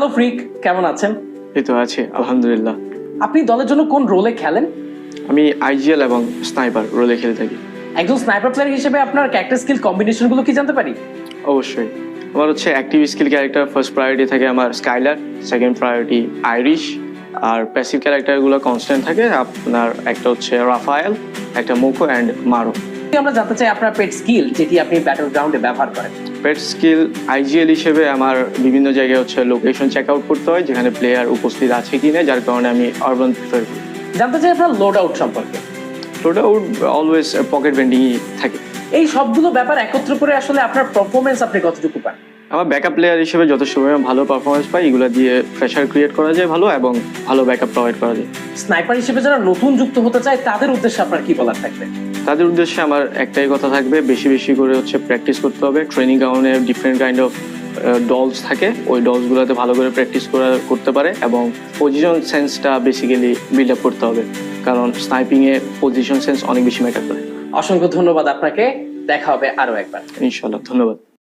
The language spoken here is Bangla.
হ্যালো ফ্রিক, কেমন আছেন? এই তো আছি আলহামদুলিল্লাহ। আপনি দলের জন্য কোন রোলে খেলেন? আমি আইজিএল এবং স্নাইপার রোলে খেলে থাকি। একজন স্নাইপার প্লেয়ার হিসেবে আপনার ক্যারেক্টার স্কিল কম্বিনেশনগুলো কি জানতে পারি? অবশ্যই আমার হচ্ছে active skill character first priority থাকে আমার স্কাইলার, সেকেন্ড প্রায়োরিটি আইরিশ, আর প্যাসিভ ক্যারেক্টারগুলো কনস্ট্যান্ট থাকে আপনার একটা হচ্ছে রাফায়েল, একটা মোকো অ্যান্ড মারো। আমরা জানতে চাই আপনার পেট স্কিল যেটি আপনি ব্যাটল গ্রাউন্ডে ব্যবহার করেন। পেট স্কিল আইজিএল হিসেবে আমার বিভিন্ন জায়গায় হচ্ছে লোকেশন চেক আউট করতে হয় যেখানে প্লেয়ার উপস্থিত আছে কিনা, যার কারণে আমি আরবান প্রিফার করি। জানতে চাই আপনার লোড আউট সম্পর্কে। লোড আউট অলওয়েজ পকেট বেন্ডিংই থাকে। এই সবগুলো ব্যাপার একত্র করে আসলে আপনার পারফরমেন্স আপনি কতটুকু পান? আমার ব্যাকআপ প্লেয়ার হিসেবে যথেষ্ট পরিমাণে ভালো পারফরমেন্স পাই, এগুলো দিয়ে প্রেশার ক্রিয়েট করা যায় ভালো এবং ভালো ব্যাকআপ প্রোভাইড করা যায়। স্নাইপার হিসেবে যারা নতুন যুক্ত হতে চায় তাদের উদ্দেশ্যে আপনার কি বলার থাকবে? তাদের উদ্দেশ্যে আমার একটাই কথা থাকবে, বেশি বেশি করে হচ্ছে প্র্যাকটিস করতে হবে। ট্রেনিং গ্রাউন্ডে ডিফারেন্ট কাইন্ড অফ ডলস থাকে, ওই ডলসগুলোতে ভালো করে প্র্যাকটিস করতে পারে এবং পজিশন সেন্সটা বেসিক্যালি বিল্ড আপ করতে হবে, কারণ স্নাইপিংয়ে পজিশন সেন্স অনেক বেশি ম্যাটার করে। অসংখ্য ধন্যবাদ আপনাকে, দেখা হবে আরো একবার। ইনশাআল্লাহ, ধন্যবাদ।